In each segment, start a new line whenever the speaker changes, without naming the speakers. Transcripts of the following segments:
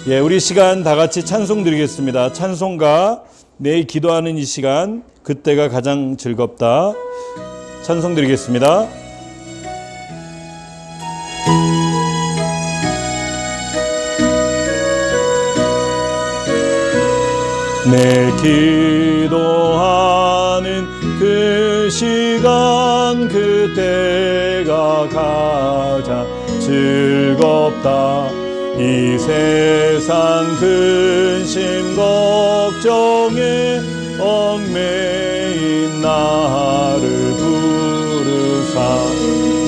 예, 우리 시간 다 같이 찬송 드리겠습니다. 찬송가 매일 기도하는 이 시간, 그때가 가장 즐겁다. 찬송 드리겠습니다. 내 기도하는 그 시간, 그때가 가장 즐겁다. 이 세상 근심 걱정에 얽매인 나를 부르사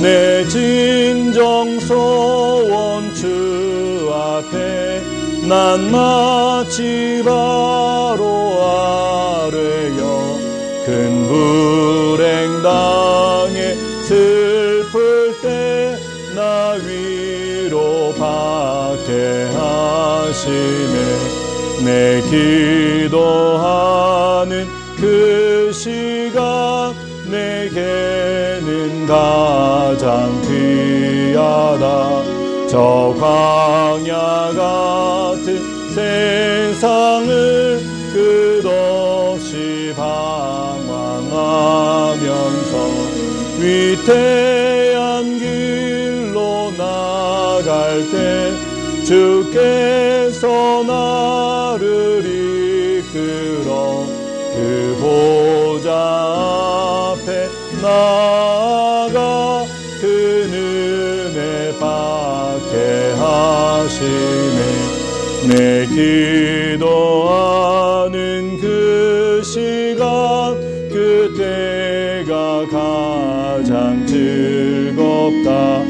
내 진정 소원 주 앞에 난 마치 바로 아뢰어 큰 불행 당해 슬플 때 나 위로받게 하시네. 내 기도하는 그 시간 내게는 가장 귀하다. 저 광야 같은 세상을 끝없이 방황하면서 위태한 길로 나갈 때 주께서 나를 이끌어 그 보좌 앞에 나아가 그 은혜 받게 하시네. 내 기도하는 그 시간 그때가 가장 즐겁다.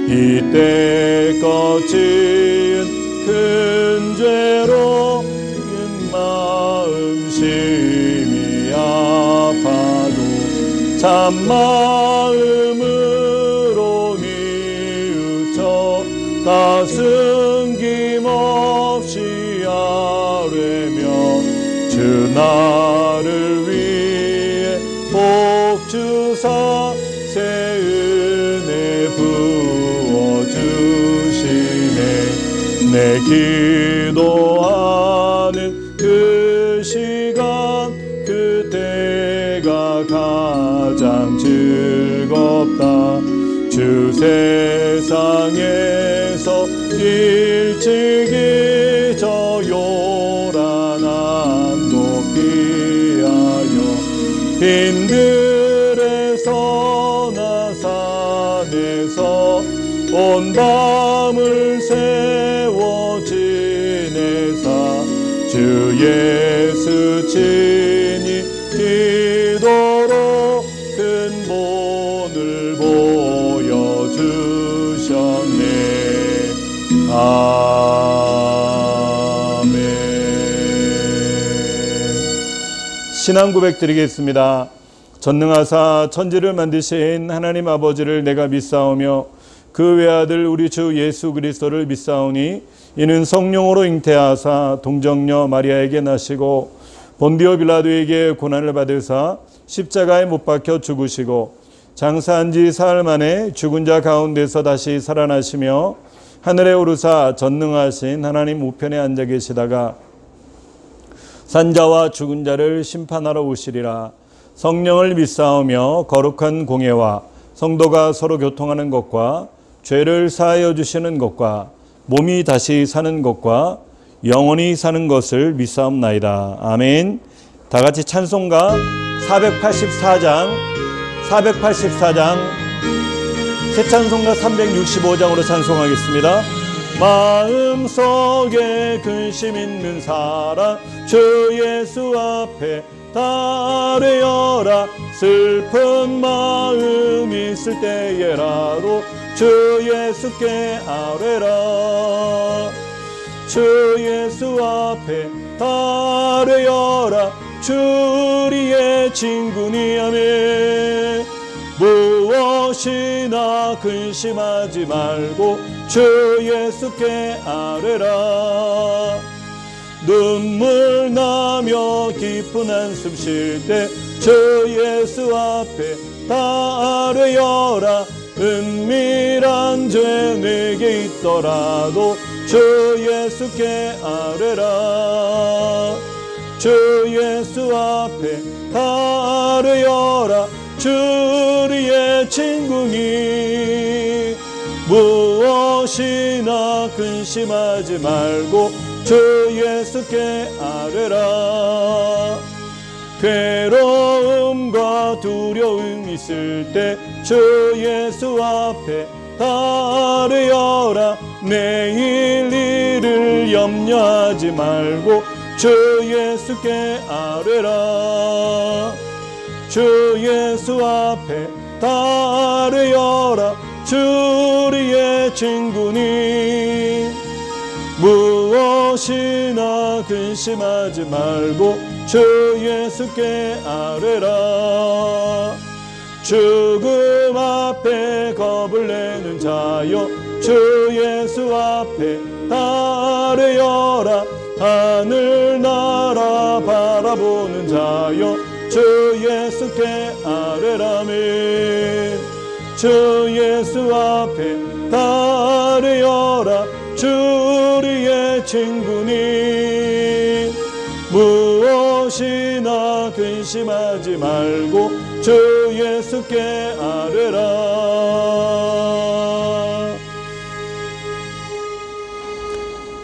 이때껏 지은 큰 죄로 큰 마음 심히 아파도 참마음으로 뉘우쳐 가슴 김없이 아뢰며 주 나를 위해 복 주사 새 은혜 부어주시네. 내 기도하는 그 시간 그때가 가장 즐겁다. 주 세상에서 일찍이 저 요란한 높이 하여 빈들에서 나 산에서 온 밤을 세워 지내사 주 예수 친히 기도로 큰 본을 보여주셨네. 아멘. 신앙 고백 드리겠습니다. 전능하사 천지를 만드신 하나님 아버지를 내가 믿사오며 그 외아들 우리 주 예수 그리스도를 믿사오니 이는 성령으로 잉태하사 동정녀 마리아에게 나시고 본디오 빌라도에게 고난을 받으사 십자가에 못 박혀 죽으시고 장사한 지 사흘 만에 죽은 자 가운데서 다시 살아나시며 하늘에 오르사 전능하신 하나님 우편에 앉아 계시다가 산자와 죽은 자를 심판하러 오시리라. 성령을 믿사오며 거룩한 공예와 성도가 서로 교통하는 것과 죄를 사하여 주시는 것과 몸이 다시 사는 것과 영원히 사는 것을 믿사옵나이다. 아멘. 다 같이 찬송가 484장 새 찬송가 365장으로 찬송하겠습니다. 마음속에 근심 있는 사람 주 예수 앞에 아뢰어라. 슬픈 마음 있을 때에라도 주 예수께 아뢰라. 주 예수 앞에 아뢰어라. 주 우리의 친구니 아멘. 무엇이나 근심하지 말고 주 예수께 아뢰라. 눈물 나며 깊은 한숨 쉴 때 주 예수 앞에 다 아뢰어라. 은밀한 죄 내게 있더라도 주 예수께 아뢰라. 주 예수 앞에 아뢰어라. 주리의 진궁이 무엇이나 근심하지 말고 주 예수께 아뢰라. 괴로움과 두려움 있을 때 주 예수 앞에 아뢰어라. 내일 일을 염려하지 말고 주 예수께 아뢰라. 주 예수 앞에 아뢰어라. 주리의 진군이 무엇이나 근심하지 말고 주 예수께 아뢰라. 죽음 앞에 겁을 내는 자여 주 예수 앞에 아뢰어라. 하늘나라 바라보는 자여 주 예수께 아뢰라메. 주 예수 앞에 아뢰어라. 주리의 진군이 무엇이나 근심하지 말고 주 예수께 아뢰라.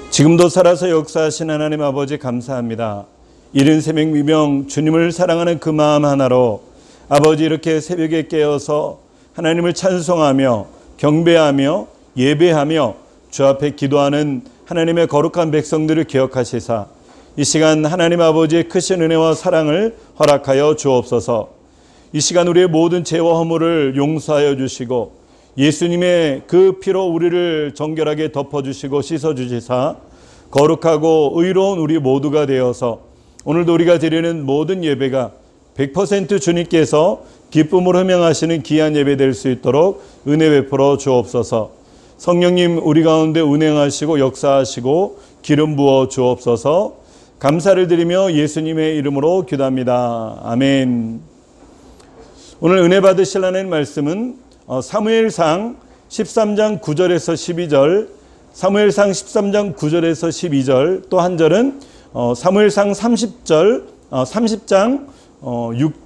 지금도 살아서 역사하신 하나님 아버지 감사합니다. 이른 새벽 미명 주님을 사랑하는 그 마음 하나로 아버지 이렇게 새벽에 깨어서 하나님을 찬송하며 경배하며 예배하며 주 앞에 기도하는 하나님의 거룩한 백성들을 기억하시사 이 시간 하나님 아버지의 크신 은혜와 사랑을 허락하여 주옵소서. 이 시간 우리의 모든 죄와 허물을 용서하여 주시고 예수님의 그 피로 우리를 정결하게 덮어주시고 씻어주시사 거룩하고 의로운 우리 모두가 되어서 오늘도 우리가 드리는 모든 예배가 100% 주님께서 기쁨으로 흠양하시는 귀한 예배 될 수 있도록 은혜 베풀어 주옵소서. 성령님 우리 가운데 운행하시고 역사하시고 기름 부어 주옵소서. 감사를 드리며 예수님의 이름으로 기도합니다. 아멘. 오늘 은혜 받으실 하나님 말씀은 사무엘상 13장 9절에서 12절, 사무엘상 13장 9절에서 12절, 또 한 절은 사무엘상 30장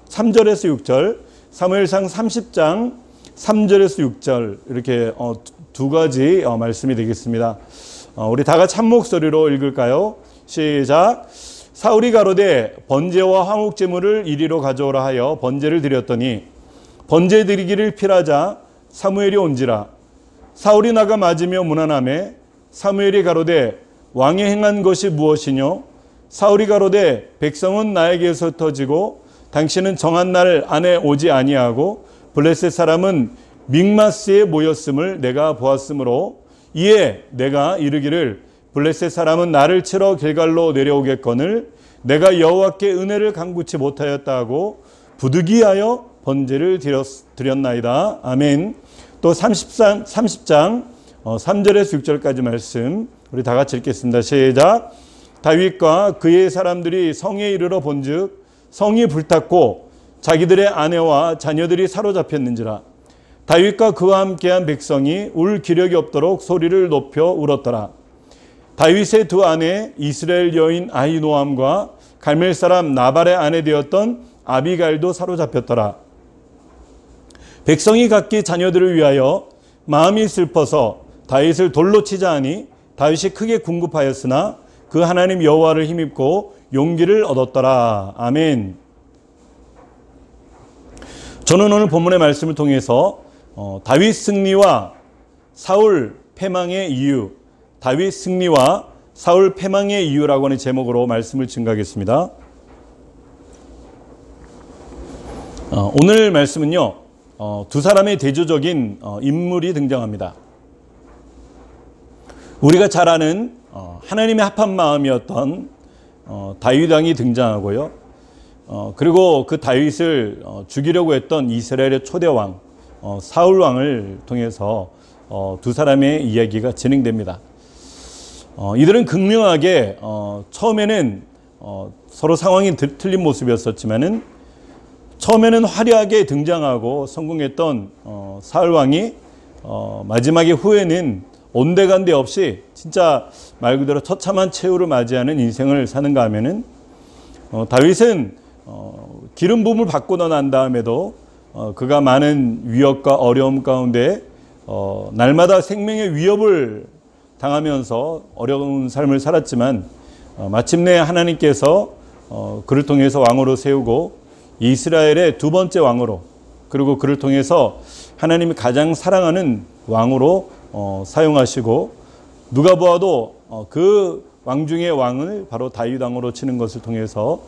3절에서 6절, 사무엘상 30장 3절에서 6절 이렇게 두 가지 말씀이 되겠습니다. 우리 다 같이 한 목소리로 읽을까요? 시작. 사울이 가로되 번제와 화목제물을 이리로 가져오라 하여 번제를 드렸더니 번제 드리기를 필하자 사무엘이 온지라. 사울이 나가 맞으며 문안하매 사무엘이 가로되 왕이 행한 것이 무엇이뇨? 사울이 가로되 백성은 나에게서 터지고 당신은 정한 날 안에 오지 아니하고 블레셋 사람은 믹마스에 모였음을 내가 보았으므로 이에 내가 이르기를 블레셋 사람은 나를 치러 길갈로 내려오겠거늘 내가 여호와께 은혜를 간구치 못하였다 하고 부득이하여 번제를 드렸나이다. 아멘. 또 30장 3절에서 6절까지 말씀 우리 다 같이 읽겠습니다. 시작. 다윗과 그의 사람들이 성에 이르러 본즉 성이 불탔고 자기들의 아내와 자녀들이 사로잡혔는지라. 다윗과 그와 함께한 백성이 울 기력이 없도록 소리를 높여 울었더라. 다윗의 두 아내 이스라엘 여인 아히노암과 갈멜 사람 나발의 아내 되었던 아비갈도 사로잡혔더라. 백성이 각기 자녀들을 위하여 마음이 슬퍼서 다윗을 돌로 치자 하니 다윗이 크게 궁급하였으나 그 하나님 여호와를 힘입고 용기를 얻었더라. 아멘. 저는 오늘 본문의 말씀을 통해서 다윗 승리와 사울 패망의 이유, 다윗 승리와 사울 패망의 이유라고 하는 제목으로 말씀을 증가하겠습니다. 오늘 말씀은요, 두 사람의 대조적인 인물이 등장합니다. 우리가 잘 아는 하나님의 합한 마음이었던 다윗 왕이 등장하고요. 그리고 그 다윗을 죽이려고 했던 이스라엘의 초대 왕 사울 왕을 통해서 두 사람의 이야기가 진행됩니다. 이들은 극명하게 처음에는 서로 상황이 틀린 모습이었었지만은 처음에는 화려하게 등장하고 성공했던 사울 왕이 마지막에 후에는 온데간데 없이 진짜 말 그대로 처참한 최후를 맞이하는 인생을 사는가 하면은 다윗은 기름 부음을 받고 난 다음에도 그가 많은 위협과 어려움 가운데 날마다 생명의 위협을 당하면서 어려운 삶을 살았지만 마침내 하나님께서 그를 통해서 왕으로 세우고 이스라엘의 두 번째 왕으로, 그리고 그를 통해서 하나님이 가장 사랑하는 왕으로 사용하시고, 누가 보아도 그 왕 중의 왕을 바로 다윗 왕으로 치는 것을 통해서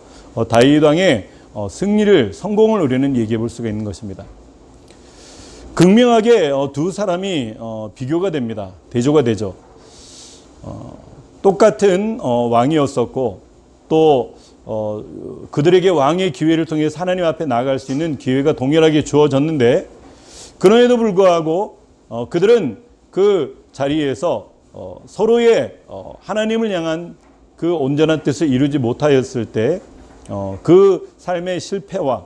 다윗 왕의 승리를, 성공을 우리는 얘기해 볼 수가 있는 것입니다. 극명하게 두 사람이 비교가 됩니다. 대조가 되죠. 똑같은 왕이었었고, 또 그들에게 왕의 기회를 통해서 하나님 앞에 나아갈 수 있는 기회가 동일하게 주어졌는데, 그럼에도 불구하고 그들은 그 자리에서 서로의 하나님을 향한 그 온전한 뜻을 이루지 못하였을 때 그 삶의 실패와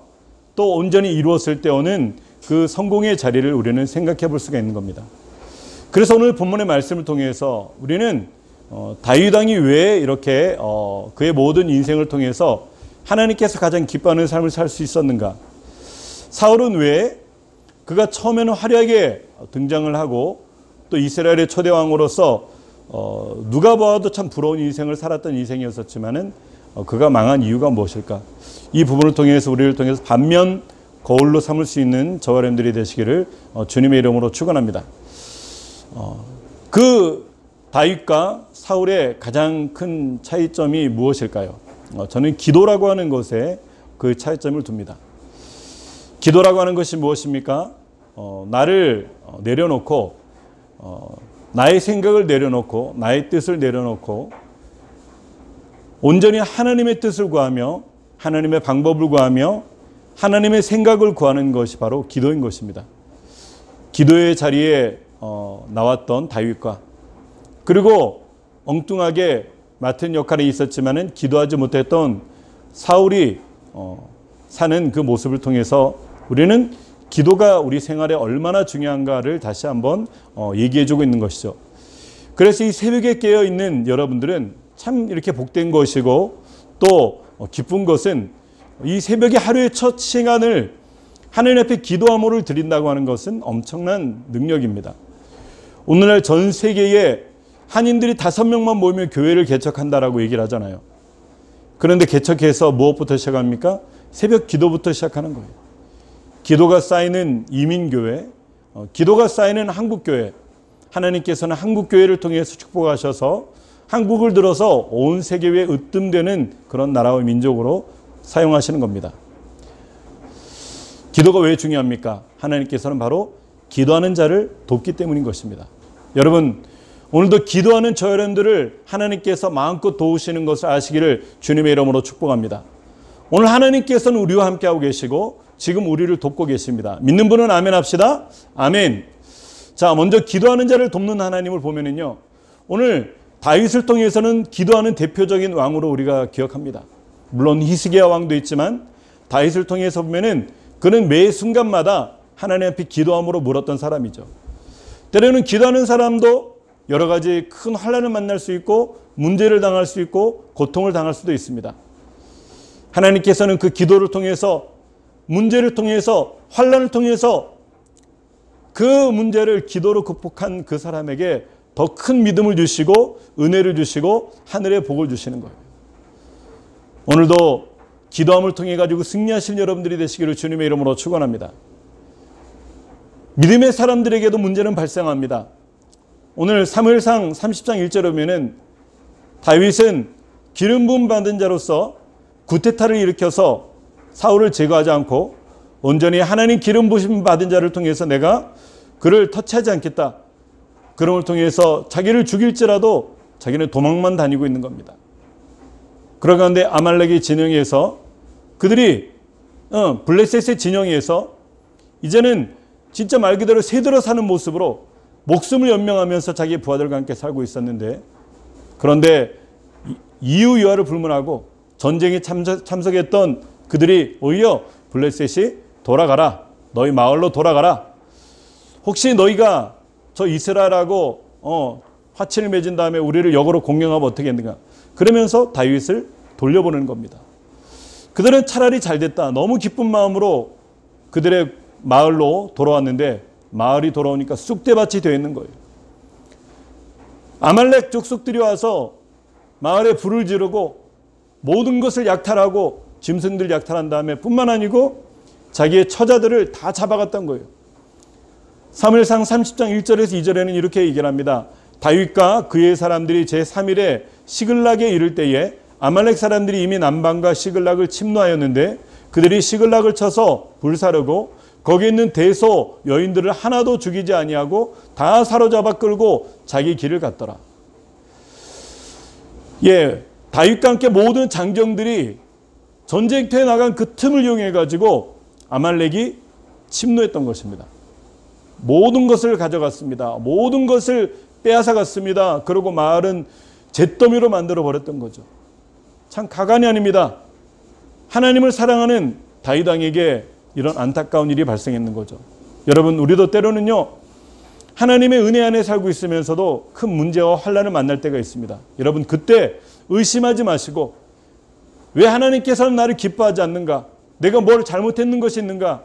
또 온전히 이루었을 때 오는 그 성공의 자리를 우리는 생각해 볼 수가 있는 겁니다. 그래서 오늘 본문의 말씀을 통해서 우리는 다윗 왕이 왜 이렇게 그의 모든 인생을 통해서 하나님께서 가장 기뻐하는 삶을 살 수 있었는가? 사울은 왜 그가 처음에는 화려하게 등장을 하고 또 이스라엘의 초대 왕으로서 누가 보아도 참 부러운 인생을 살았던 인생이었었지만은 그가 망한 이유가 무엇일까? 이 부분을 통해서 우리를 통해서 반면 거울로 삼을 수 있는 저와 여러분들이 되시기를 주님의 이름으로 축원합니다. 그 다윗과 사울의 가장 큰 차이점이 무엇일까요? 저는 기도라고 하는 것에 그 차이점을 둡니다. 기도라고 하는 것이 무엇입니까? 나를 내려놓고 나의 생각을 내려놓고 나의 뜻을 내려놓고 온전히 하나님의 뜻을 구하며 하나님의 방법을 구하며 하나님의 생각을 구하는 것이 바로 기도인 것입니다. 기도의 자리에 나왔던 다윗과, 그리고 엉뚱하게 맡은 역할이 있었지만은 기도하지 못했던 사울이 사는 그 모습을 통해서 우리는 기도가 우리 생활에 얼마나 중요한가를 다시 한번 얘기해주고 있는 것이죠. 그래서 이 새벽에 깨어있는 여러분들은 참 이렇게 복된 것이고, 또 기쁜 것은 이 새벽에 하루의 첫 시간을 하나님 앞에 기도함으로 드린다고 하는 것은 엄청난 능력입니다. 오늘날 전 세계에 한인들이 5명만 모이면 교회를 개척한다라고 얘기를 하잖아요. 그런데 개척해서 무엇부터 시작합니까? 새벽 기도부터 시작하는 거예요. 기도가 쌓이는 이민교회, 기도가 쌓이는 한국교회, 하나님께서는 한국교회를 통해서 축복하셔서 한국을 들어서 온 세계에 으뜸되는 그런 나라와 민족으로 사용하시는 겁니다. 기도가 왜 중요합니까? 하나님께서는 바로 기도하는 자를 돕기 때문인 것입니다. 여러분, 오늘도 기도하는 저 여러분들을 하나님께서 마음껏 도우시는 것을 아시기를 주님의 이름으로 축복합니다. 오늘 하나님께서는 우리와 함께하고 계시고 지금 우리를 돕고 계십니다. 믿는 분은 아멘 합시다. 아멘. 자, 먼저 기도하는 자를 돕는 하나님을 보면은요, 오늘 다윗을 통해서는 기도하는 대표적인 왕으로 우리가 기억합니다. 물론 히스기야 왕도 있지만 다윗을 통해서 보면은 그는 매 순간마다 하나님 앞에 기도함으로 물었던 사람이죠. 때로는 기도하는 사람도 여러 가지 큰 환난을 만날 수 있고 문제를 당할 수 있고 고통을 당할 수도 있습니다. 하나님께서는 그 기도를 통해서, 문제를 통해서, 환난을 통해서 그 문제를 기도로 극복한 그 사람에게 더 큰 믿음을 주시고 은혜를 주시고 하늘의 복을 주시는 거예요. 오늘도 기도함을 통해 가지고 승리하실 여러분들이 되시기를 주님의 이름으로 축원합니다. 믿음의 사람들에게도 문제는 발생합니다. 오늘 사무엘상 30장 1절에 보면은 다윗은 기름 부음 받은 자로서 구테타를 일으켜서 사울을 제거하지 않고 온전히 하나님 기름 부음 받은 자를 통해서 내가 그를 터치하지 않겠다. 그럼을 통해서 자기를 죽일지라도 자기는 도망만 다니고 있는 겁니다. 그러가는데 아말렉의 진영에서 그들이 블레셋의 진영에서 이제는 진짜 말 그대로 새들어 사는 모습으로 목숨을 연명하면서 자기의 부하들과 함께 살고 있었는데, 그런데 이유 여하를 불문하고 전쟁에 참석했던 그들이 오히려 블레셋이 돌아가라, 너희 마을로 돌아가라, 혹시 너희가 저 이스라엘하고 화친을 맺은 다음에 우리를 역으로 공경하면 어떻게 했는가. 그러면서 다윗을 돌려보는 겁니다. 그들은 차라리 잘됐다. 너무 기쁜 마음으로 그들의 마을로 돌아왔는데 마을이 돌아오니까 쑥대밭이 되어 있는 거예요. 아말렉 족속들이 와서 마을에 불을 지르고 모든 것을 약탈하고 짐승들 약탈한 다음에 뿐만 아니고 자기의 처자들을 다 잡아갔던 거예요. 사무엘상 30장 1절에서 2절에는 이렇게 얘기를 합니다. 다윗과 그의 사람들이 제3일에 시글락에 이를 때에 아말렉 사람들이 이미 남방과 시글락을 침노하였는데 그들이 시글락을 쳐서 불사르고 거기 있는 대소 여인들을 하나도 죽이지 아니하고 다 사로잡아 끌고 자기 길을 갔더라. 다윗과 함께 모든 장정들이 전쟁터에 나간 그 틈을 이용해 가지고 아말렉이 침노했던 것입니다. 모든 것을 가져갔습니다. 모든 것을 빼앗아 갔습니다. 그리고 마을은 잿더미로 만들어 버렸던 거죠. 참 가관이 아닙니다. 하나님을 사랑하는 다윗 왕에게 이런 안타까운 일이 발생했는 거죠. 여러분, 우리도 때로는요, 하나님의 은혜 안에 살고 있으면서도 큰 문제와 환난을 만날 때가 있습니다. 여러분, 그때 의심하지 마시고 왜 하나님께서는 나를 기뻐하지 않는가? 내가 뭘 잘못했는 것이 있는가?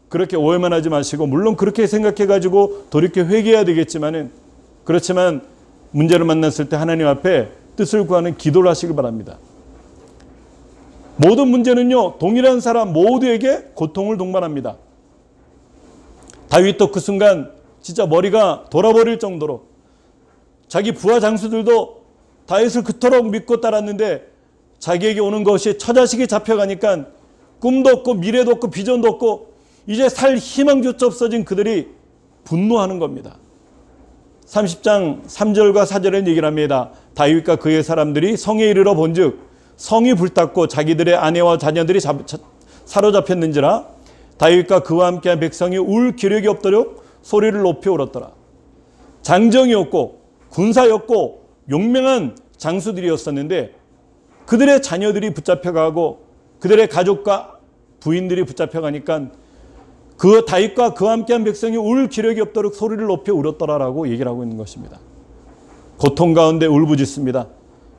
그렇게 오해만 하지 마시고, 물론 그렇게 생각해가지고 돌이켜 회개해야 되겠지만은, 그렇지만 문제를 만났을 때 하나님 앞에 뜻을 구하는 기도를 하시길 바랍니다. 모든 문제는요, 동일한 사람 모두에게 고통을 동반합니다. 다윗도 그 순간 진짜 머리가 돌아버릴 정도로 자기 부하 장수들도 다윗을 그토록 믿고 따랐는데 자기에게 오는 것이 처자식이 잡혀가니까 꿈도 없고 미래도 없고 비전도 없고 이제 살 희망조차 없어진 그들이 분노하는 겁니다. 30장 3절과 4절에 얘기를 합니다. 다윗과 그의 사람들이 성에 이르러 본즉 성이 불탔고 자기들의 아내와 자녀들이 사로잡혔는지라 다윗과 그와 함께한 백성이 울 기력이 없도록 소리를 높여 울었더라. 장정이었고 군사였고 용맹한 장수들이었었는데 그들의 자녀들이 붙잡혀가고 그들의 가족과 부인들이 붙잡혀가니까 그 다윗과 그와 함께한 백성이 울 기력이 없도록 소리를 높여 울었더라라고 얘기를 하고 있는 것입니다. 고통 가운데 울부짖습니다.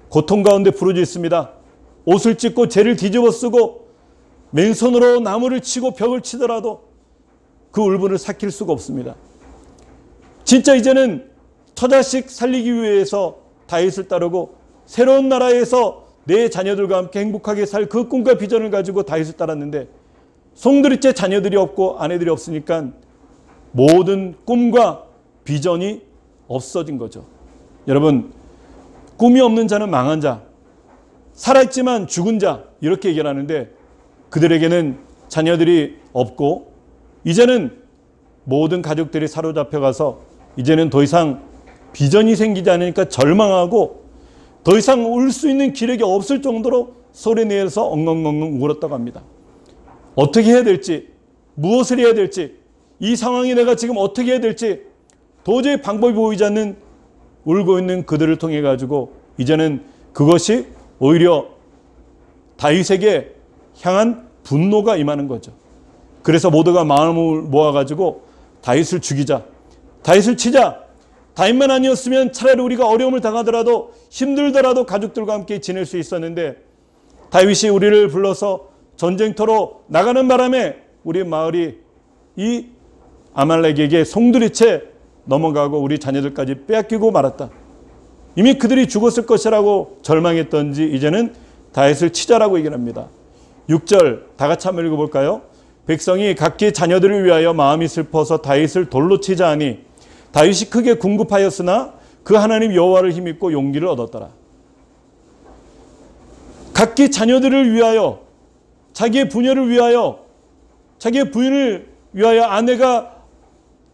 고통 가운데 부르짖습니다. 옷을 찢고 재를 뒤집어 쓰고 맨손으로 나무를 치고 벽을 치더라도 그 울분을 삭힐 수가 없습니다. 진짜 이제는 처자식 살리기 위해서 다윗을 따르고 새로운 나라에서 내 자녀들과 함께 행복하게 살 그 꿈과 비전을 가지고 다윗을 따랐는데 송두리째 자녀들이 없고 아내들이 없으니까 모든 꿈과 비전이 없어진 거죠. 여러분, 꿈이 없는 자는 망한 자, 살아있지만 죽은 자 이렇게 얘기를 하는데 그들에게는 자녀들이 없고 이제는 모든 가족들이 사로잡혀가서 이제는 더 이상 비전이 생기지 않으니까 절망하고 더 이상 울 수 있는 기력이 없을 정도로 소리내서 엉엉엉엉 울었다고 합니다. 어떻게 해야 될지, 무엇을 해야 될지, 이 상황이 내가 지금 어떻게 해야 될지 도저히 방법이 보이지 않는 울고 있는 그들을 통해 가지고 이제는 그것이 오히려 다윗에게 향한 분노가 임하는 거죠. 그래서 모두가 마음을 모아가지고 다윗을 죽이자, 다윗을 치자. 다윗만 아니었으면 차라리 우리가 어려움을 당하더라도 힘들더라도 가족들과 함께 지낼 수 있었는데 다윗이 우리를 불러서 전쟁터로 나가는 바람에 우리 마을이 이 아말렉에게 송두리째 넘어가고 우리 자녀들까지 빼앗기고 말았다. 이미 그들이 죽었을 것이라고 절망했던지 이제는 다윗을 치자라고 얘기를 합니다. 6절 다 같이 한번 읽어볼까요? 백성이 각기 자녀들을 위하여 마음이 슬퍼서 다윗을 돌로 치자 하니 다윗이 크게 궁급하였으나 그 하나님 여호와를 힘입고 용기를 얻었더라. 각기 자녀들을 위하여, 자기의 부녀를 위하여, 자기의 부인을 위하여 아내가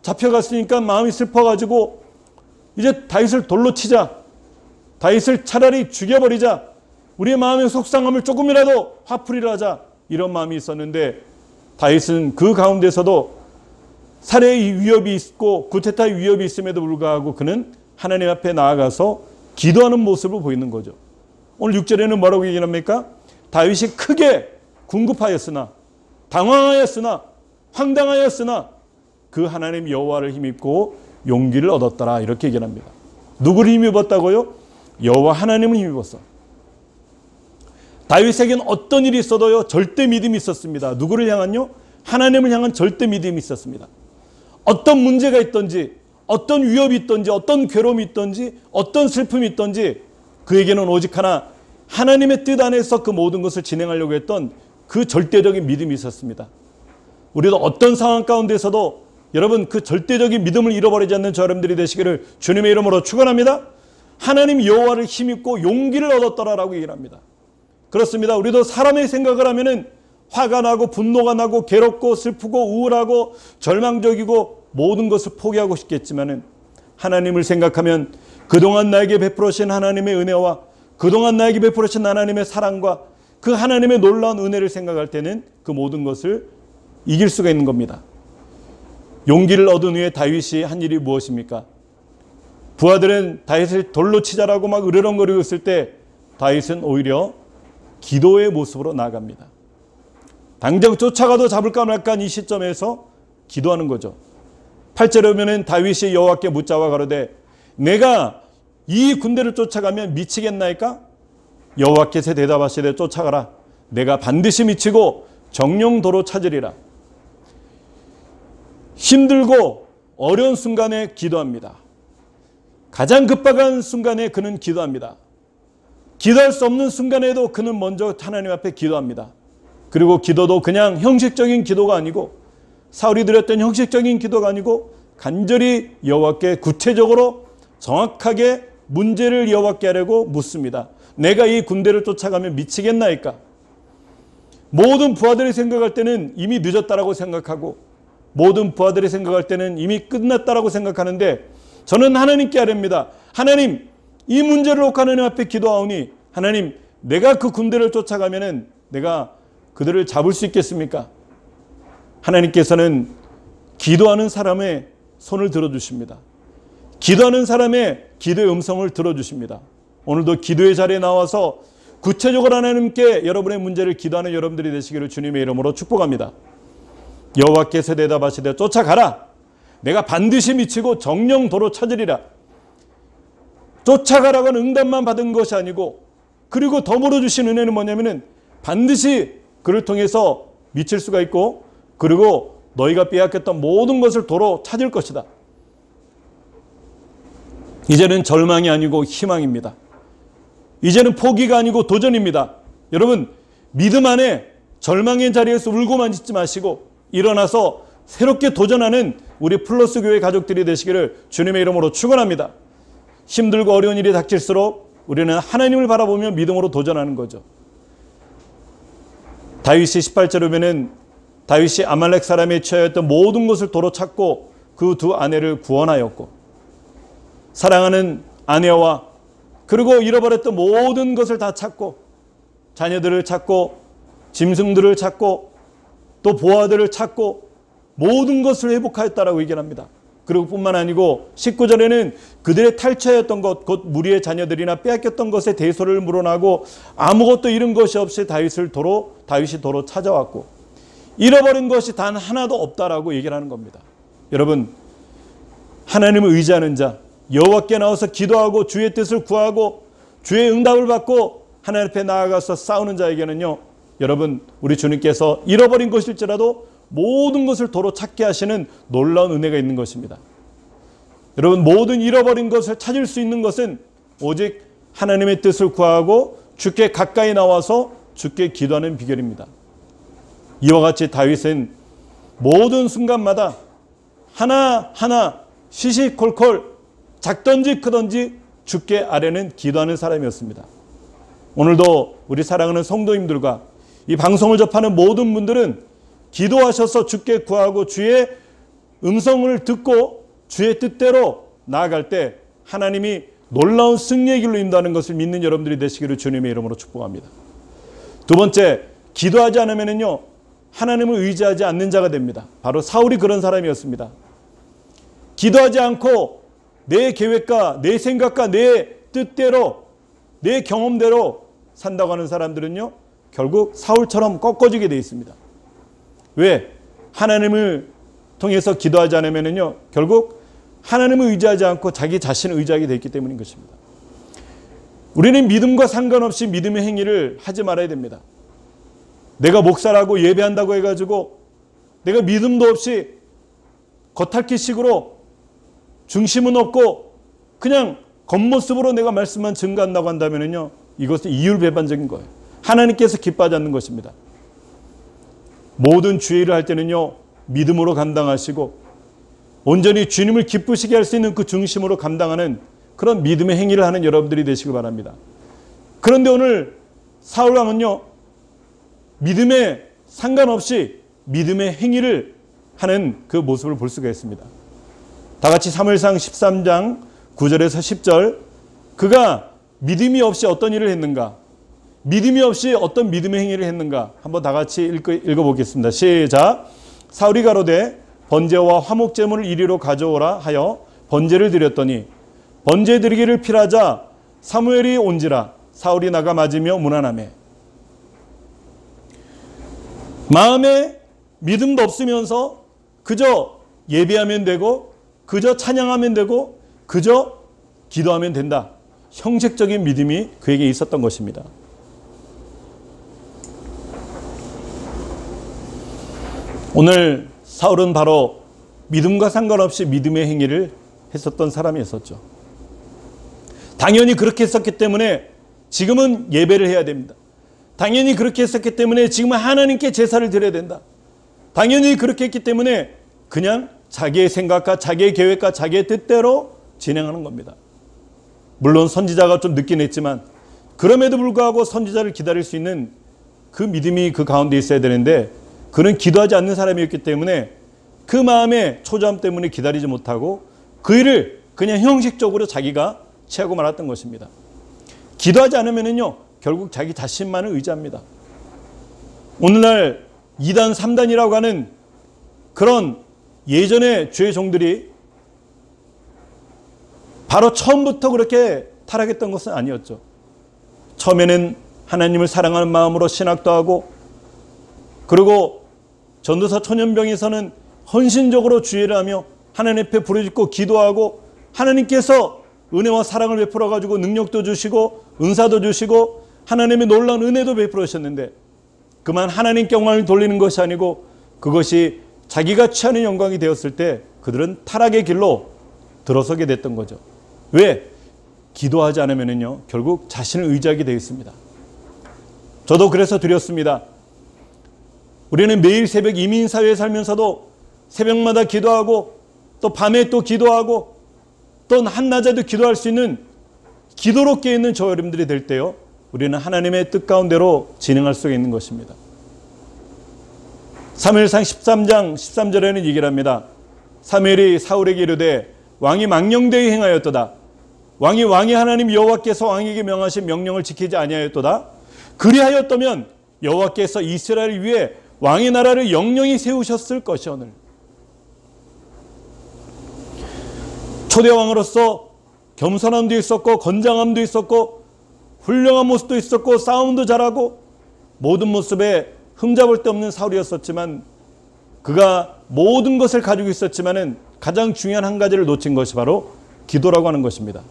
잡혀갔으니까 마음이 슬퍼가지고 이제 다윗을 돌로 치자, 다윗을 차라리 죽여버리자, 우리의 마음의 속상함을 조금이라도 화풀이를 하자, 이런 마음이 있었는데 다윗은 그 가운데서도 살해의 위협이 있고 구테타의 위협이 있음에도 불구하고 그는 하나님 앞에 나아가서 기도하는 모습을 보이는 거죠. 오늘 6절에는 뭐라고 얘기합니까? 다윗이 크게 궁급하였으나, 당황하였으나, 황당하였으나 그 하나님 여호와를 힘입고 용기를 얻었더라, 이렇게 얘기합니다. 누구를 힘입었다고요? 여호와 하나님을 힘입었어. 다윗에게는 어떤 일이 있어도요, 절대 믿음이 있었습니다. 누구를 향한요? 하나님을 향한 절대 믿음이 있었습니다. 어떤 문제가 있든지, 어떤 위협이 있든지, 어떤 괴로움이 있든지, 어떤 슬픔이 있든지 그에게는 오직 하나, 하나님의 뜻 안에서 그 모든 것을 진행하려고 했던 그 절대적인 믿음이 있었습니다. 우리도 어떤 상황 가운데서도 여러분 그 절대적인 믿음을 잃어버리지 않는 저 여러분들이 되시기를 주님의 이름으로 축원합니다. 하나님 여호와를 힘입고 용기를 얻었더라라고 얘기를 합니다. 그렇습니다. 우리도 사람의 생각을 하면은 화가 나고 분노가 나고 괴롭고 슬프고 우울하고 절망적이고 모든 것을 포기하고 싶겠지만은 하나님을 생각하면 그동안 나에게 베풀으신 하나님의 은혜와 그동안 나에게 베풀으신 하나님의 사랑과 그 하나님의 놀라운 은혜를 생각할 때는 그 모든 것을 이길 수가 있는 겁니다. 용기를 얻은 후에 다윗이 한 일이 무엇입니까? 부하들은 다윗을 돌로 치자라고 막 으르렁거리고 있을 때 다윗은 오히려 기도의 모습으로 나아갑니다. 당장 쫓아가도 잡을까 말까 이 시점에서 기도하는 거죠. 8절에 보면 다윗이 여호와께 묻자와 가로되 내가 이 군대를 쫓아가면 미치겠나이까? 여호와께서 대답하시되 쫓아가라. 내가 반드시 미치고 정령도로 찾으리라. 힘들고 어려운 순간에 기도합니다. 가장 급박한 순간에 그는 기도합니다. 기도할 수 없는 순간에도 그는 먼저 하나님 앞에 기도합니다. 그리고 기도도 그냥 형식적인 기도가 아니고 사울이 드렸던 형식적인 기도가 아니고 간절히 여호와께 구체적으로 정확하게 문제를 여호와께 하려고 묻습니다. 내가 이 군대를 쫓아가면 미치겠나이까? 모든 부하들이 생각할 때는 이미 늦었다라고 생각하고 모든 부하들이 생각할 때는 이미 끝났다라고 생각하는데 저는 하나님께 아뢰입니다. 하나님, 이 문제를 놓고 하나님 앞에 기도하오니 하나님, 내가 그 군대를 쫓아가면은 내가 그들을 잡을 수 있겠습니까? 하나님께서는 기도하는 사람의 손을 들어주십니다. 기도하는 사람의 기도의 음성을 들어주십니다. 오늘도 기도의 자리에 나와서 구체적으로 하나님께 여러분의 문제를 기도하는 여러분들이 되시기를 주님의 이름으로 축복합니다. 여호와께서 대답하시되 쫓아가라. 내가 반드시 미치고 정령도로 찾으리라. 쫓아가라고 하는 응답만 받은 것이 아니고 그리고 더불어 주신 은혜는 뭐냐면은 반드시 그를 통해서 미칠 수가 있고 그리고 너희가 빼앗겼던 모든 것을 도로 찾을 것이다. 이제는 절망이 아니고 희망입니다. 이제는 포기가 아니고 도전입니다. 여러분 믿음 안에 절망의 자리에서 울고만 있지 마시고 일어나서 새롭게 도전하는 우리 플러스 교회 가족들이 되시기를 주님의 이름으로 축원합니다. 힘들고 어려운 일이 닥칠수록 우리는 하나님을 바라보며 믿음으로 도전하는 거죠. 다윗이 18절에 보면 다윗이 아말렉 사람에 취하였던 모든 것을 도로 찾고 그 두 아내를 구원하였고 사랑하는 아내와 그리고 잃어버렸던 모든 것을 다 찾고 자녀들을 찾고 짐승들을 찾고 또 보아들을 찾고 모든 것을 회복하였다라고 얘기합니다. 그리고 뿐만 아니고 19절에는 그들의 탈취하였던 것 곧 무리의 자녀들이나 빼앗겼던 것에 대소를 물어나고 아무것도 잃은 것이 없이 다윗이 도로 찾아왔고 잃어버린 것이 단 하나도 없다라고 얘기를 하는 겁니다. 여러분 하나님을 의지하는 자 여호와께 나와서 기도하고 주의 뜻을 구하고 주의 응답을 받고 하나님 앞에 나아가서 싸우는 자에게는요 여러분 우리 주님께서 잃어버린 것일지라도 모든 것을 도로 찾게 하시는 놀라운 은혜가 있는 것입니다. 여러분 모든 잃어버린 것을 찾을 수 있는 것은 오직 하나님의 뜻을 구하고 주께 가까이 나와서 주께 기도하는 비결입니다. 이와 같이 다윗은 모든 순간마다 하나하나 시시콜콜 작든지 크든지 주께 아뢰는 기도하는 사람이었습니다. 오늘도 우리 사랑하는 성도님들과 이 방송을 접하는 모든 분들은 기도하셔서 주께 구하고 주의 음성을 듣고 주의 뜻대로 나아갈 때 하나님이 놀라운 승리의 길로 인도하는 것을 믿는 여러분들이 되시기를 주님의 이름으로 축복합니다. 두 번째, 기도하지 않으면요 하나님을 의지하지 않는 자가 됩니다. 바로 사울이 그런 사람이었습니다. 기도하지 않고 내 계획과 내 생각과 내 뜻대로 내 경험대로 산다고 하는 사람들은요 결국 사울처럼 꺾어지게 되어 있습니다. 왜? 하나님을 통해서 기도하지 않으면요 결국 하나님을 의지하지 않고 자기 자신을 의지하게 됐기 때문인 것입니다. 우리는 믿음과 상관없이 믿음의 행위를 하지 말아야 됩니다. 내가 목사라고 예배한다고 해가지고 내가 믿음도 없이 겉핥기식으로 중심은 없고 그냥 겉모습으로 내가 말씀만 증거한다고 한다면요, 이것은 이율배반적인 거예요. 하나님께서 기뻐하지 않는 것입니다. 모든 주의를 할 때는요, 믿음으로 감당하시고 온전히 주님을 기쁘시게 할 수 있는 그 중심으로 감당하는 그런 믿음의 행위를 하는 여러분들이 되시길 바랍니다. 그런데 오늘 사울왕은요, 믿음에 상관없이 믿음의 행위를 하는 그 모습을 볼 수가 있습니다. 다 같이 사무엘상 13장 9절에서 10절, 그가 믿음이 없이 어떤 일을 했는가, 믿음이 없이 어떤 믿음의 행위를 했는가, 한번 다 같이 읽어보겠습니다. 시작. 사울이 가로되 번제와 화목제물을 이리로 가져오라 하여 번제를 드렸더니 번제 드리기를 필하자 사무엘이 온지라 사울이 나가 맞으며 문안하매. 마음에 믿음도 없으면서 그저 예배하면 되고 그저 찬양하면 되고 그저 기도하면 된다. 형식적인 믿음이 그에게 있었던 것입니다. 오늘 사울은 바로 믿음과 상관없이 믿음의 행위를 했었던 사람이었었죠. 당연히 그렇게 했었기 때문에 지금은 예배를 해야 됩니다. 당연히 그렇게 했었기 때문에 지금은 하나님께 제사를 드려야 된다. 당연히 그렇게 했기 때문에 그냥 자기의 생각과 자기의 계획과 자기의 뜻대로 진행하는 겁니다. 물론 선지자가 좀 늦긴 했지만 그럼에도 불구하고 선지자를 기다릴 수 있는 그 믿음이 그 가운데 있어야 되는데 그는 기도하지 않는 사람이었기 때문에 그 마음의 초조함 때문에 기다리지 못하고 그 일을 그냥 형식적으로 자기가 취하고 말았던 것입니다. 기도하지 않으면요, 결국 자기 자신만을 의지합니다. 오늘날 2단, 3단이라고 하는 그런 예전의 주의 종들이 바로 처음부터 그렇게 타락했던 것은 아니었죠. 처음에는 하나님을 사랑하는 마음으로 신학도 하고, 그리고 전도서 천연병에서는 헌신적으로 주의를 하며 하나님 앞에 부르짖고 기도하고 하나님께서 은혜와 사랑을 베풀어 가지고 능력도 주시고 은사도 주시고 하나님의 놀라운 은혜도 베풀어 주셨는데, 그만 하나님께 영광을 돌리는 것이 아니고 그것이 자기가 취하는 영광이 되었을 때 그들은 타락의 길로 들어서게 됐던 거죠. 왜? 기도하지 않으면요, 결국 자신을 의지하게 되어 있습니다. 저도 그래서 드렸습니다. 우리는 매일 새벽 이민사회에 살면서도 새벽마다 기도하고 또 밤에 또 기도하고 또 한낮에도 기도할 수 있는 기도로 깨어있는 저 여러분들이 될 때요, 우리는 하나님의 뜻 가운데로 진행할 수 있는 것입니다. 사무엘상 13장 13절에는 얘기를 합니다. 사무엘이 사울에게 이르되 왕이 망령되이 행하였도다. 왕이 하나님 여호와께서 왕에게 명하신 명령을 지키지 아니하였도다. 그리하였다면 여호와께서 이스라엘을 위해 왕의 나라를 영영히 세우셨을 것이오늘. 초대왕으로서 겸손함도 있었고 건장함도 있었고 훌륭한 모습도 있었고 싸움도 잘하고 모든 모습에 흠잡을 데 없는 사울이었었지만, 그가 모든 것을 가지고 있었지만은 가장 중요한 한 가지를 놓친 것이 바로 기도라고 하는 것입니다.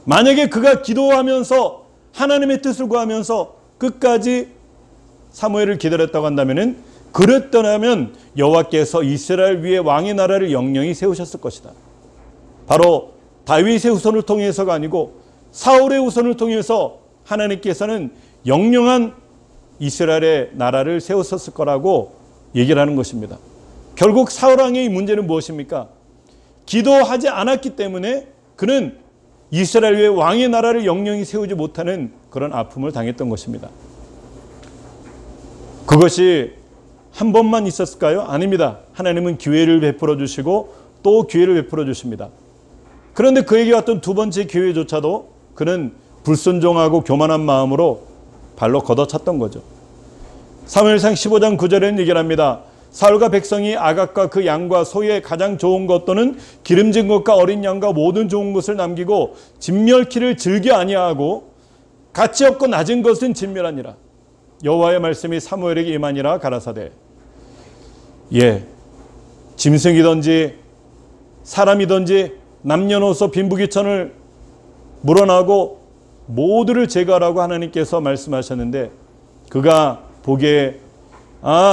만약에 그가 기도하면서 하나님의 뜻을 구하면서 끝까지 사무엘을 기다렸다고 한다면은, 그랬더라면 여호와께서 이스라엘 위에 왕의 나라를 영영히 세우셨을 것이다. 바로 다윗의 후손을 통해서가 아니고 사울의 후손을 통해서 하나님께서는 영영한 이스라엘의 나라를 세우셨을 거라고 얘기를 하는 것입니다. 결국 사울 왕의 문제는 무엇입니까? 기도하지 않았기 때문에 그는 이스라엘 위에 왕의 나라를 영영히 세우지 못하는 그런 아픔을 당했던 것입니다. 그것이 한 번만 있었을까요? 아닙니다. 하나님은 기회를 베풀어 주시고 또 기회를 베풀어 주십니다. 그런데 그에게 왔던 두 번째 기회조차도 그는 불순종하고 교만한 마음으로 발로 걷어찼던 거죠. 사무엘상 15장 9절에는 얘기를 합니다. 사울과 백성이 아각과 그 양과 소의 가장 좋은 것 또는 기름진 것과 어린 양과 모든 좋은 것을 남기고 진멸키를 즐겨 아니하고 가치 없고 낮은 것은 진멸하니라. 여호와의 말씀이 사무엘에게 임하니라 가라사대. 짐승이든지 사람이든지 남녀노소 빈부귀천을 물어나고 모두를 제거하라고 하나님께서 말씀하셨는데, 그가 보기에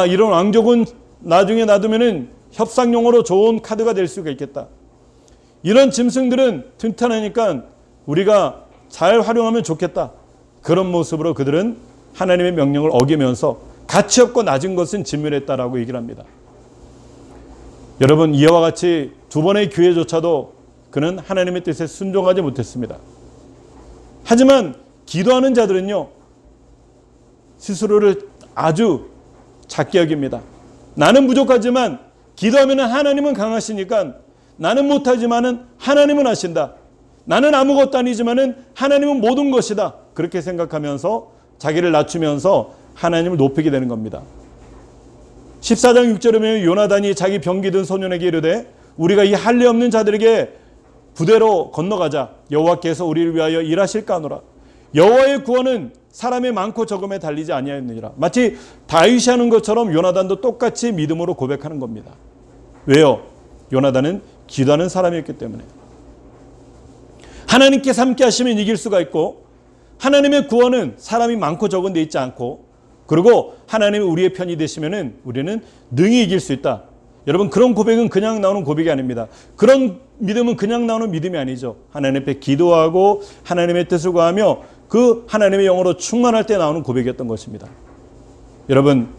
이런 왕족은 나중에 놔두면은 협상용으로 좋은 카드가 될 수가 있겠다. 이런 짐승들은 튼튼하니까 우리가 잘 활용하면 좋겠다. 그런 모습으로 그들은 하나님의 명령을 어기면서 가치 없고 낮은 것은 진멸했다라고 얘기를 합니다. 여러분, 이와 같이 두 번의 기회조차도 그는 하나님의 뜻에 순종하지 못했습니다. 하지만 기도하는 자들은요, 스스로를 아주 작게 여깁니다. 나는 부족하지만 기도하면 하나님은 강하시니까, 나는 못하지만 하나님은 하신다. 나는 아무것도 아니지만 하나님은 모든 것이다. 그렇게 생각하면서 자기를 낮추면서 하나님을 높이게 되는 겁니다. 14장 6절에 보면 요나단이 자기 병기 든 소년에게 이르되 우리가 이 할례 없는 자들에게 부대로 건너가자. 여호와께서 우리를 위하여 일하실까 하노라. 여호와의 구원은 사람의 많고 적음에 달리지 아니하였느니라. 마치 다윗이 하는 것처럼 요나단도 똑같이 믿음으로 고백하는 겁니다. 왜요? 요나단은 기도하는 사람이었기 때문에. 하나님께서 함께 하시면 이길 수가 있고, 하나님의 구원은 사람이 많고 적은 데 있지 않고, 그리고 하나님이 우리의 편이 되시면은 우리는 능히 이길 수 있다. 여러분, 그런 고백은 그냥 나오는 고백이 아닙니다. 그런 믿음은 그냥 나오는 믿음이 아니죠. 하나님 앞에 기도하고 하나님의 뜻을 구하며 그 하나님의 영으로 충만할 때 나오는 고백이었던 것입니다. 여러분,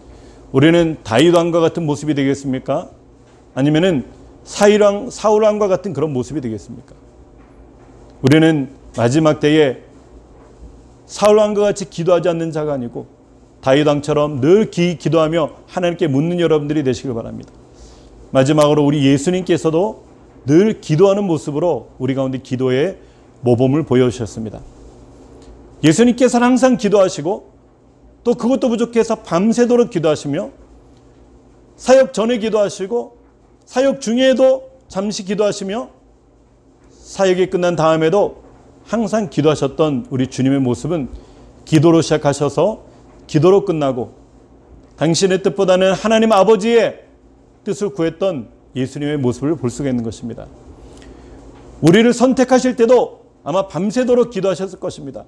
우리는 다윗 왕과 같은 모습이 되겠습니까? 아니면은 사울 왕과 같은 그런 모습이 되겠습니까? 우리는 마지막 때에 사울 왕과 같이 기도하지 않는 자가 아니고 다윗 왕처럼 늘 기도하며 하나님께 묻는 여러분들이 되시길 바랍니다. 마지막으로 우리 예수님께서도 늘 기도하는 모습으로 우리 가운데 기도의 모범을 보여주셨습니다. 예수님께서는 항상 기도하시고, 또 그것도 부족해서 밤새도록 기도하시며, 사역 전에 기도하시고, 사역 중에도 잠시 기도하시며, 사역이 끝난 다음에도 항상 기도하셨던 우리 주님의 모습은 기도로 시작하셔서 기도로 끝나고, 당신의 뜻보다는 하나님 아버지의 뜻을 구했던 예수님의 모습을 볼 수가 있는 것입니다. 우리를 선택하실 때도 아마 밤새도록 기도하셨을 것입니다.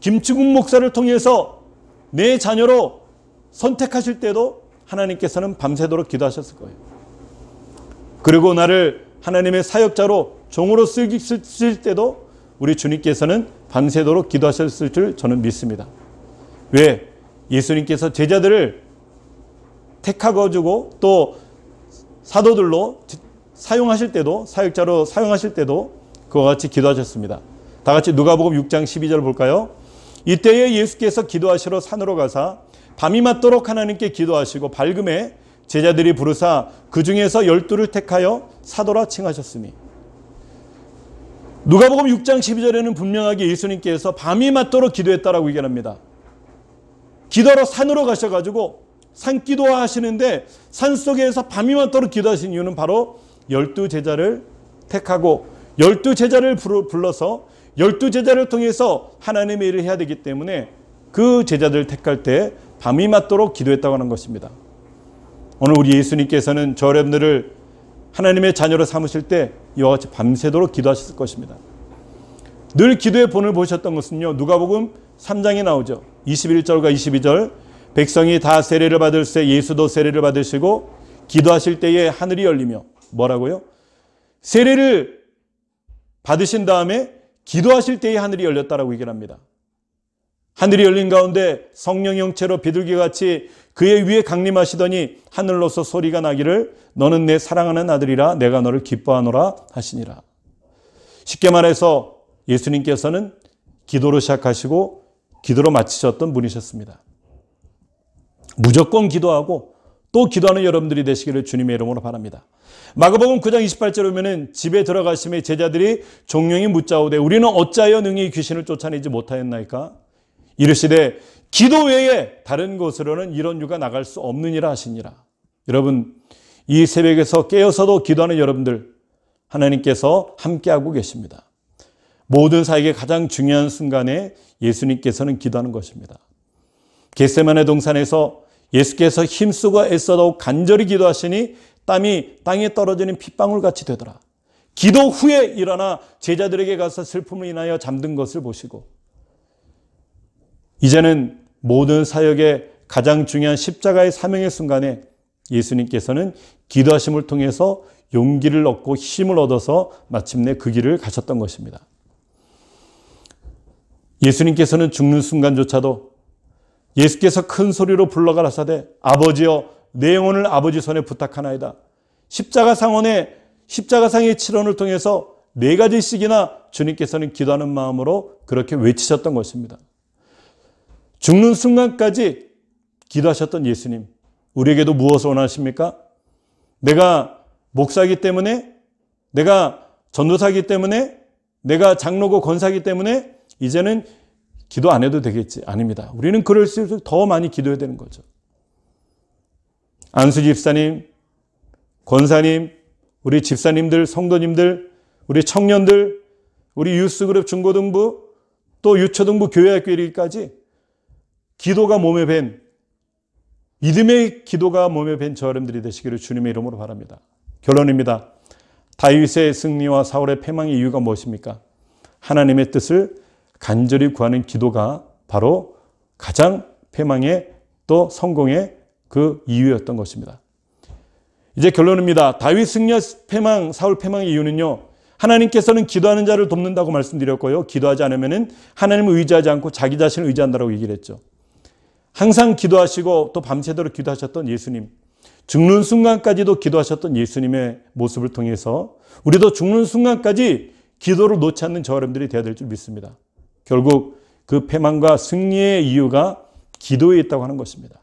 김충국 목사를 통해서 내 자녀로 선택하실 때도 하나님께서는 밤새도록 기도하셨을 거예요. 그리고 나를 하나님의 사역자로 종으로 쓰실 때도 우리 주님께서는 밤새도록 기도하셨을 줄 저는 믿습니다. 왜? 예수님께서 제자들을 택하고 또 사도들로 사용하실 때도, 사역자로 사용하실 때도 그와 같이 기도하셨습니다. 다 같이 누가복음 6장 12절 볼까요? 이때에 예수께서 기도하시러 산으로 가사 밤이 맞도록 하나님께 기도하시고 밝음에 제자들이 부르사 그 중에서 12를 택하여 사도라 칭하셨으니. 누가복음 6장 12절에는 분명하게 예수님께서 밤이 맞도록 기도했다라고 얘기합니다. 기도하러 산으로 가셔가지고 산기도 하시는데 산속에서 밤이 맞도록 기도하신 이유는 바로 12제자를 택하고 12제자를 불러서 12제자를 통해서 하나님의 일을 해야 되기 때문에 그 제자들을 택할 때 밤이 맞도록 기도했다고 하는 것입니다. 오늘 우리 예수님께서는 저 여러분들을 하나님의 자녀로 삼으실 때 이와 같이 밤새도록 기도하셨을 것입니다. 늘 기도의 본을 보셨던 것은요, 누가복음 3장에 나오죠. 21절과 22절, 백성이 다 세례를 받을 때 예수도 세례를 받으시고 기도하실 때에 하늘이 열리며, 뭐라고요? 세례를 받으신 다음에 기도하실 때에 하늘이 열렸다라고 얘기를 합니다. 하늘이 열린 가운데 성령 형체로 비둘기같이 그의 위에 강림하시더니 하늘로서 소리가 나기를 너는 내 사랑하는 아들이라 내가 너를 기뻐하노라 하시니라. 쉽게 말해서 예수님께서는 기도로 시작하시고 기도로 마치셨던 분이셨습니다. 무조건 기도하고 또 기도하는 여러분들이 되시기를 주님의 이름으로 바랍니다. 마가복음 9장 28절에 보면 집에 들어가심에 제자들이 종용이 묻자오되 우리는 어찌하여 능히 귀신을 쫓아내지 못하였나이까? 이르시되 기도 외에 다른 곳으로는 이런 유가 나갈 수 없느니라 하시니라. 여러분, 이 새벽에서 깨어서도 기도하는 여러분들, 하나님께서 함께하고 계십니다. 모든 사역의 가장 중요한 순간에 예수님께서는 기도하는 것입니다. 겟세마네 동산에서 예수께서 힘쓰고 애써도 간절히 기도하시니 땀이 땅에 떨어지는 핏방울같이 되더라. 기도 후에 일어나 제자들에게 가서 슬픔을 인하여 잠든 것을 보시고 이제는 모든 사역의 가장 중요한 십자가의 사명의 순간에 예수님께서는 기도하심을 통해서 용기를 얻고 힘을 얻어서 마침내 그 길을 가셨던 것입니다. 예수님께서는 죽는 순간조차도 예수께서 큰 소리로 불러가 라사대 아버지여 내 영혼을 아버지 손에 부탁하나이다. 십자가상의 칠언을 통해서 4가지씩이나 주님께서는 기도하는 마음으로 그렇게 외치셨던 것입니다. 죽는 순간까지 기도하셨던 예수님, 우리에게도 무엇을 원하십니까? 내가 목사이기 때문에, 내가 전도사이기 때문에, 내가 장로고 권사이기 때문에 이제는 기도 안 해도 되겠지. 아닙니다. 우리는 그럴수록 더 많이 기도해야 되는 거죠. 안수 집사님, 권사님, 우리 집사님들, 성도님들, 우리 청년들, 우리 유스그룹 중고등부, 또 유초등부 교회학교 이르기까지 기도가 몸에 밴, 믿음의 기도가 몸에 밴 저 여러분들이 되시기를 주님의 이름으로 바랍니다. 결론입니다. 다윗의 승리와 사울의 패망의 이유가 무엇입니까? 하나님의 뜻을 간절히 구하는 기도가 바로 가장 패망의 또 성공의 그 이유였던 것입니다. 이제 결론입니다. 다윗 승리와 패망, 사울 패망의 이유는요, 하나님께서는 기도하는 자를 돕는다고 말씀드렸고요, 기도하지 않으면 하나님을 의지하지 않고 자기 자신을 의지한다고 얘기를 했죠. 항상 기도하시고 또 밤새도록 기도하셨던 예수님, 죽는 순간까지도 기도하셨던 예수님의 모습을 통해서 우리도 죽는 순간까지 기도를 놓지 않는 저 여러분들이 되어야 될 줄 믿습니다. 결국 그 패망과 승리의 이유가 기도에 있다고 하는 것입니다.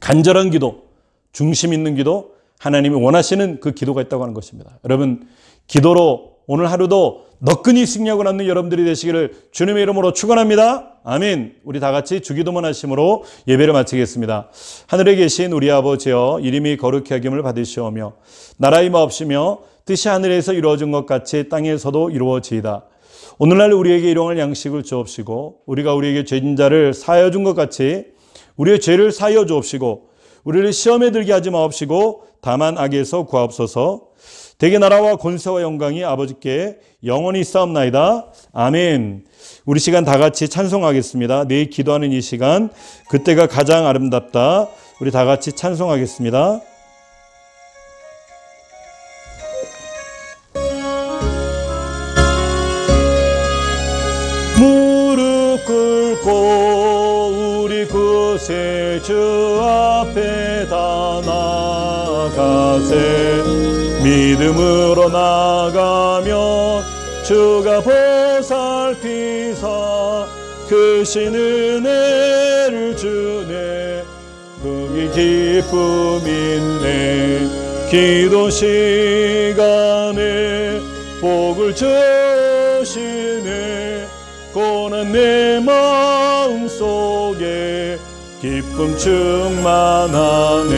간절한 기도, 중심 있는 기도, 하나님이 원하시는 그 기도가 있다고 하는 것입니다. 여러분, 기도로 오늘 하루도 너끈히 승리하고 남는 여러분들이 되시기를 주님의 이름으로 축원합니다. 아멘. 우리 다 같이 주기도문 하심으로 예배를 마치겠습니다. 하늘에 계신 우리 아버지여, 이름이 거룩히 여김을 받으시오며 나라의 마옵시며 뜻이 하늘에서 이루어진 것 같이 땅에서도 이루어지이다. 오늘날 우리에게 일용할 양식을 주옵시고 우리가 우리에게 죄진 자를 사하여 준 것 같이 우리의 죄를 사하여 주옵시고 우리를 시험에 들게 하지 마옵시고 다만 악에서 구하옵소서. 대개 나라와 권세와 영광이 아버지께 영원히 있사옵나이다. 아멘. 우리 시간 다 같이 찬송하겠습니다. 내일 기도하는 이 시간, 그때가 가장 아름답다. 우리 다 같이 찬송하겠습니다. 무릎 꿇고 우리 구세주 앞에 다 나가세. 믿음으로 나가면 주가 보살피사 크신 은혜를 주네. 그게 기쁨 있네. 기도 시간에 복을 주시네. 고난 내 마음속에 기쁨 충만하네.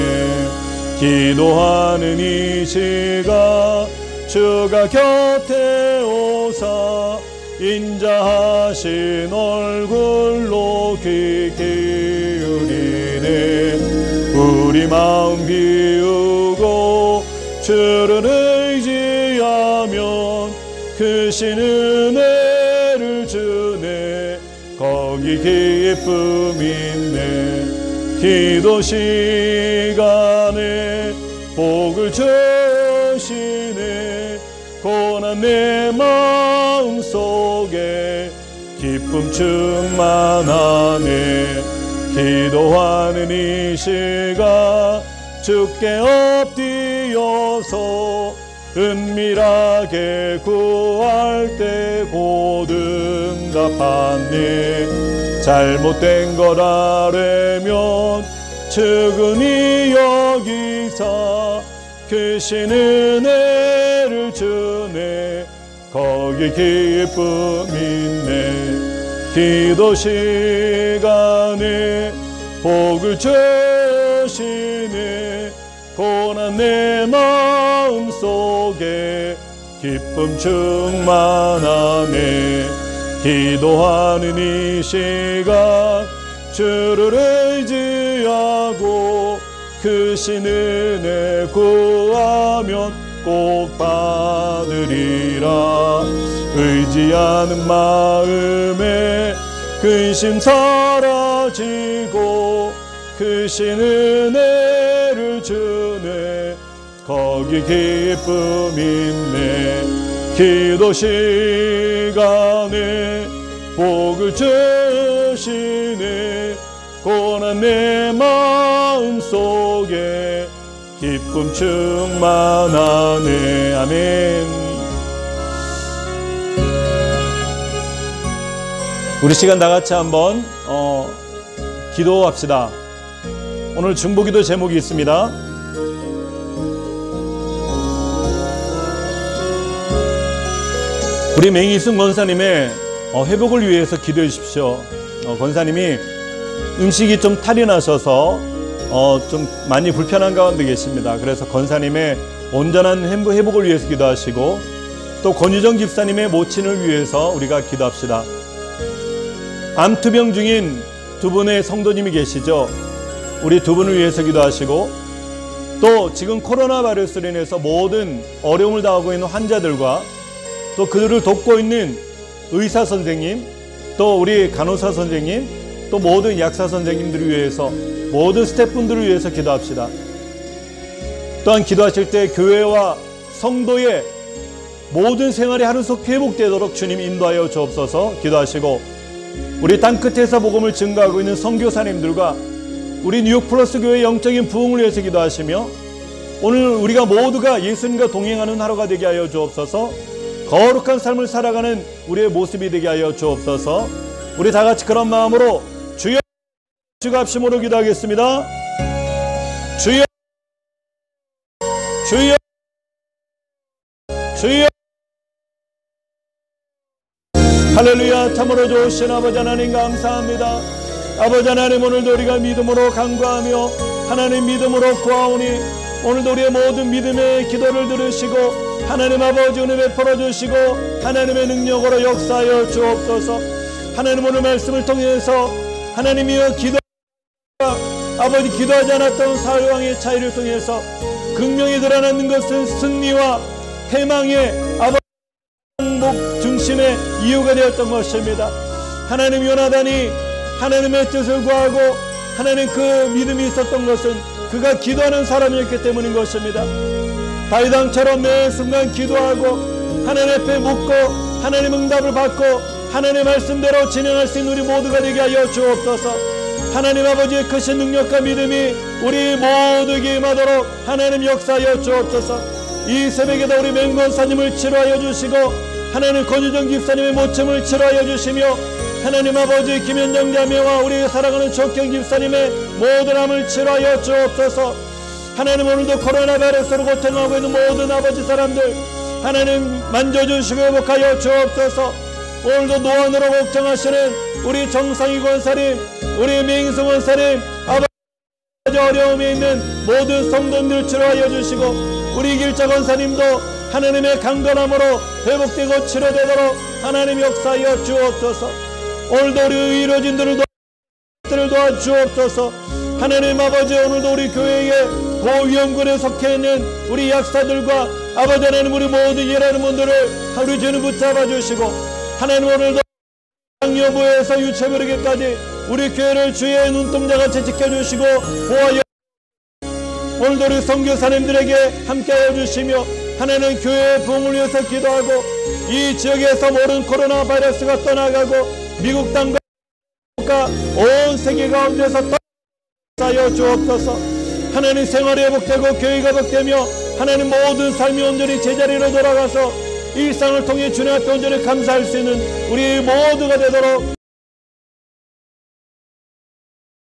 기도하는 이 시간 주가 곁에 오사 인자하신 얼굴로 귀 기울이네. 우리 마음 비우고 주를 의지하면 크신 은혜를 주네. 거기 기쁨 있네. 기도 시간에 복을 주시네. 고난 내 마음속에 기쁨 충만하네. 기도하는 이 시간 주께 엎드려서 은밀하게 구할 때 곧 응답하네. 잘못된 걸 알면 측은히 여기사 크신 은혜를 주네. 거기 기쁨 있네. 기도 시간에 복을 주시네. 고난 내 마음속에 기쁨 충만하네. 기도하는 이 시간 주를 의지하고 크신 은혜 구하면 꼭 받으리라. 의지하는 마음에 근심 사라지고 크신 은혜를 주네. 거기 기쁨 있네. 기도 시간에 복을 주시네. 고난 내 마음속에 기쁨 충만하네. 아멘. 우리 시간 다같이 한번 기도합시다. 오늘 중보기도 제목이 있습니다. 우리 맹희승 권사님의 회복을 위해서 기도해 주십시오. 권사님이 음식이 좀 탈이 나셔서 좀 많이 불편한 가운데 계십니다. 그래서 권사님의 온전한 회복을 위해서 기도하시고, 또 권유정 집사님의 모친을 위해서 우리가 기도합시다. 암투병 중인 두 분의 성도님이 계시죠. 우리 두 분을 위해서 기도하시고, 또 지금 코로나 바이러스로 인해서 모든 어려움을 당하고 있는 환자들과 또 그들을 돕고 있는 의사 선생님, 또 우리 간호사 선생님, 또 모든 약사 선생님들을 위해서, 모든 스태프분들을 위해서 기도합시다. 또한 기도하실 때 교회와 성도의 모든 생활이 하루속 회복되도록 주님 인도하여 주옵소서. 기도하시고, 우리 땅끝에서 복음을 증거하고 있는 선교사님들과 우리 뉴욕 플러스 교회의 영적인 부흥을 위해서 기도하시며, 오늘 우리가 모두가 예수님과 동행하는 하루가 되게 하여 주옵소서. 거룩한 삶을 살아가는 우리의 모습이 되게 하여 주옵소서. 우리 다 같이 그런 마음으로 주여 주가 합심으로 기도하겠습니다. 주여 주여 주여. 할렐루야. 참으로 좋으신 아버지 하나님 감사합니다. 아버지 하나님, 오늘도 우리가 믿음으로 간구하며 하나님 믿음으로 구하오니, 오늘도 우리의 모든 믿음의 기도를 들으시고 하나님 아버지 은혜 베풀어 주시고 하나님의 능력으로 역사하여 주옵소서. 하나님 오늘 말씀을 통해서 하나님이여 아버지 기도하지 않았던 사울왕의 차이를 통해서 극명히 드러나는 것은 승리와 패망의 아버지 행복 중심의 이유가 되었던 것입니다. 하나님, 요나단이 하나님의 뜻을 구하고 하나님 그 믿음이 있었던 것은 그가 기도하는 사람이었기 때문인 것입니다. 다윗 왕처럼 매 순간 기도하고 하나님 앞에 묻고 하나님 응답을 받고 하나님의 말씀대로 진행할 수 있는 우리 모두가 되게 하여 주옵소서. 하나님 아버지의 크신 능력과 믿음이 우리 모두에게 임하도록 하나님 역사하여 주옵소서. 이 새벽에도 우리 맹권사님을 치료하여 주시고 하나님 권유정 집사님의 모침을 치료하여 주시며 하나님 아버지 김현정 자매와 우리 사랑하는 족경 집사님의 모든 암을 치료하여 주옵소서. 하나님 오늘도 코로나 바이러스로 고통하고 있는 모든 아버지 사람들 하나님 만져주시고 회복하여 주옵소서. 오늘도 노안으로 걱정하시는 우리 정상희 권사님, 우리 맹승 권사님, 아버지 어려움에 있는 모든 성도님들 치료하여 주시고 우리 길자 권사님도 하나님의 강건함으로 회복되고 치료되도록 하나님 역사하여 주옵소서. 오늘도 우리 의료진들을 도와주옵소서. 하나님 아버지, 오늘도 우리 교회의 고위험군에 속해 있는 우리 약사들과 아버지 하나님 우리 모든 일하는 분들을 우리 주님 붙잡아 주시고 하나님 오늘도 여부에서 유체부르기까지 우리 교회를 주의 눈동자같이 지켜주시고 보호하여 오늘도 우리 선교사님들에게 함께하여 주시며 하나님 교회의 부흥을 위해서 기도하고 이 지역에서 모든 코로나 바이러스가 떠나가고 미국 땅과 온 세계 가운데서 떠나여 주옵소서. 하나님 생활이 회복되고 교회가 회복되며 하나님 모든 삶이 온전히 제자리로 돌아가서 일상을 통해 주님 앞에 온전히 감사할 수 있는 우리 모두가 되도록